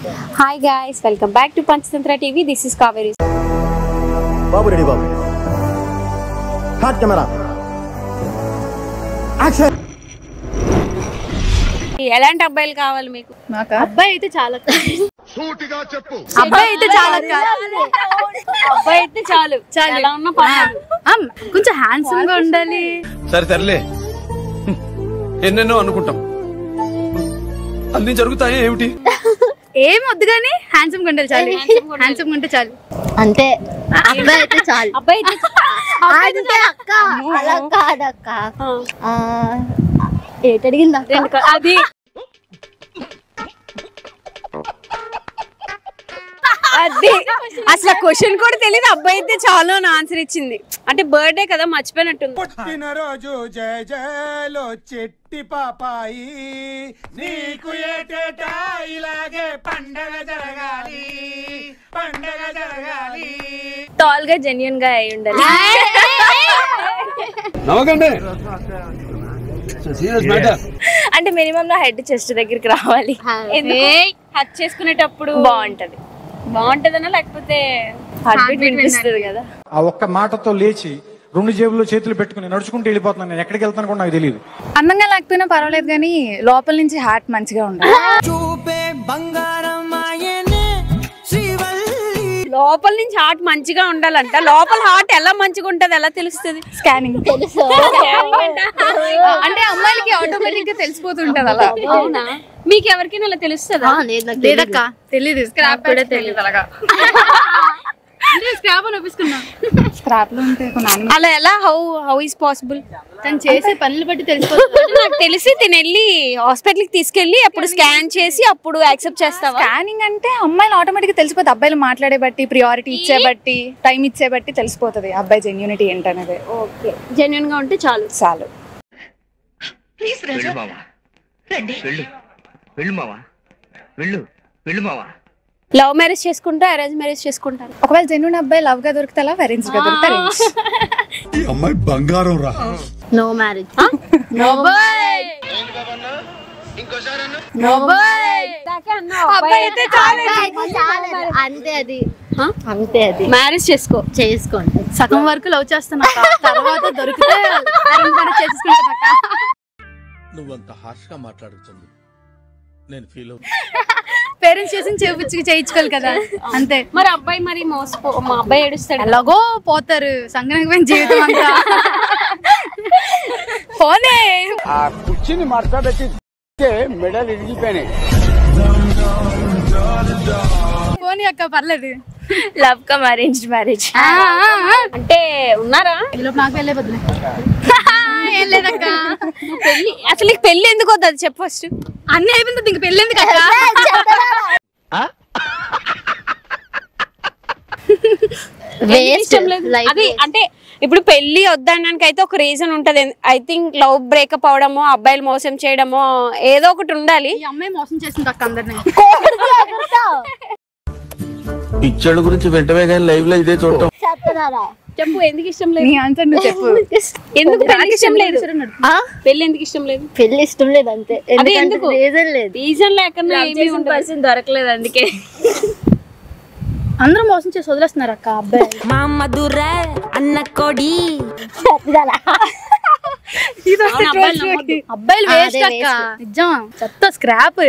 Hi guys, welcome back to Panchatantra TV. This is Kaveri. Babu ready babu. Hot camera. Action. ఎలాంటి అబ్బాయిలు కావాలి మీకు? అబ్బాయి అయితే చాలా సూటిగా చెప్పు. అబ్బాయి అయితే చాలా అబ్బాయి అయితే చాలు. ఎలా ఉన్నా పర్లేదు. కొంచెం హ్యాండ్సమ్ గా ఉండాలి. సరే తరలే, ఎన్నెన్నో అనుకుంటాం, అన్ని జరుగుతాయి ఏమిటి? ఏం వద్దు కానీ హ్యాండ్సమ్ గా ఉండాలి చాలు. హ్యాండ్సమ్ గా ఉంటే చాలు అంతే. అబ్బాయి అయితే చాలు. అబ్బాయి అంటే అక్క అలా కాదక్క. ఏటడిగింది అది అది అసలు క్వశ్చన్ కూడా తెలియదు. అబ్బాయి అయితే చాలు అని ఆన్సర్ ఇచ్చింది. అంటే బర్త్డే కదా, మర్చిపోయినట్టుంది. పుట్టినరోజు జయ జయలో చెట్టి పాపాయి, నీకు ఏటేటా ఇలాగే పండగ జరగాలి, పండగ జరగాలి. టాల్ గా జెన్యూన్ గా అయి ఉండాలి. నవ్వకండి. అంటే మినిమం నా హెడ్ చెస్ట్ దగ్గరికి రావాలి. హక్ చేసుకునేటప్పుడు బాగుంటది. బాగుంటదనా లేకపోతే హార్ట్ బీట్ వినిపిస్తుంది కదా. ఆ ఒక్క మాటతో లేచి 2 జేబుల్లో చేతులు పెట్టుకుని నడుచుకుంటూ వెళ్ళిపోతున్నాను. నేను ఎక్కడికి వెళ్తాను కూడా నాకు తెలియదు. అందంగా లేకపోయినా పర్వాలేదు కానీ లోపల నుంచి హార్ట్ మంచిగా ఉండాలి. లోపల నుంచి హార్ట్ మంచిగా ఉండాలంట. లోపల హార్ట్ ఎలా మంచిగా ఉంటది ఎలా తెలుస్తుంది? స్కానింగ్ తెలుసు. అంటే అమ్మాయిలకి ఆటోమేటిక్ గా తెలిసిపోతుంటది అలా. అవునా? మీకు ఎవరికైనా అలా తెలుస్తుందా? లేదక్క తెలీదు. స్క్రాప్ కూడా తెలియదు అలాగా. స్క్రాప్ అని ఒప్పించుకున్నా. స్క్రాప్ లో ఉంటే అలా ఎలా? How is possible? తను చేసే పనులు బట్టి తెలిసిపోతుంది. నాకు తెలిసి తిని వెళ్ళి హాస్పిటల్ కి తీసుకెళ్లి అప్పుడు స్కాన్ చేసి అప్పుడు యాక్సెప్ట్ చేస్తావా? స్కానింగ్ అంటే అమ్మాయిలు ఆటోమేటిక్ గా తెలిసిపోతుంది. అబ్బాయిలు మాట్లాడే బట్టి, ప్రియారిటీ ఇచ్చే బట్టి, టైం ఇచ్చే బట్టి తెలిసిపోతుంది అబ్బాయి జెన్యూనిటీ ఏంటనేది. ఓకే, జెన్యూన్ గా ఉంటే చాలు. చాలు. లవ్ మ్యారేజ్ చేసుకుంటా, అరేంజ్ మ్యారేజ్ చేసుకుంటారు? ఒకవేళ జెన్యూన్ అబ్బాయి లవ్ గా దొరికితే లవ్, అరేంజ్ గా దొరికితే అరేంజ్. ఈ అమ్మాయి బంగారం రా. No marriage. No boy. No boy. అబ్బాయి అయితే చాలు. అంతే అది. అంతే అది. మ్యారేజ్ చేసుకోండి. సగం వరకు లవ్ చేస్తున్నా, తర్వాత దొరికితే అరేంజ్ మ్యారేజ్ చేసుకుంటున్నా. నువ్వంత హార్ష్ గా మాట్లాడుతుంది నేను ఫీల్ అవుతా. పేరెంట్స్ చేసి చేయించుకోవాలి కదా, అంతే. మరి అబ్బాయి మరి మా అబ్బాయి ఏడుస్తాడు. ఎలాగో పోతారు, సంగనకపోయిన జీవితం అంతా. పోనే ఆ కుర్చీని మార్చబెట్టి మెడల్ ఇరిగిపోయినాయి. పోనీ అక్క పర్లేదు. లవ్ కమ్ అరేంజ్డ్ మ్యారేజ్ అంటే ఉన్నారా? నాకు వెళ్ళే బదులే ఏం లేదక్క. పెళ్లి అసలు పెళ్లి ఎందుకు వద్దు అది చెప్పు ఫస్ట్. అన్నీ అయిపోయింది, ఇంక పెళ్ళి ఎందుకు అక్క? ఇష్టం లేదు అది. అంటే ఇప్పుడు పెళ్లి వద్దనడానికి అయితే ఒక రీజన్ ఉంటది. ఐ థింక్ లవ్ బ్రేకప్ అవడమో, అబ్బాయిలు మోసం చేయడమో ఏదో ఒకటి ఉండాలి. ఈ అమ్మాయి మోసం చేసింది అక్క అందరినీ. పిచ్చోళ్ళ గురించి వెంటనే కానీ లైవ్ లో ఇదే చూడటం. చెప్పు, ఎందుకు ఇష్టం లేదు? నీ ఆన్సర్ నువ్వు చెప్పు. ఎందుకు పెళ్లి ఇష్టం లేదు? పెళ్లి ఎందుకు ఇష్టం లేదు? పెళ్లి ఇష్టం లేదు అంతే. అది ఎందుకు? రీజన్ లేదు. రీజన్ లేకుండా పర్సన్ దొరకలేదు అందుకే. అందరూ మోసం చేసి వదిలేస్తున్నారు అక్క అబ్బాయి. మా మధుర అన్న కోడి అబ్బాయిలు వేస్ట్ అక్క, నిజం. చెత్త స్క్రాప్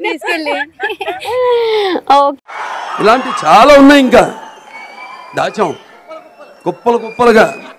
తీసుకెళ్ళి. ఇలాంటి చాలా ఉన్నాయి, ఇంకా దాచాం కుప్పలు కుప్పలుగా.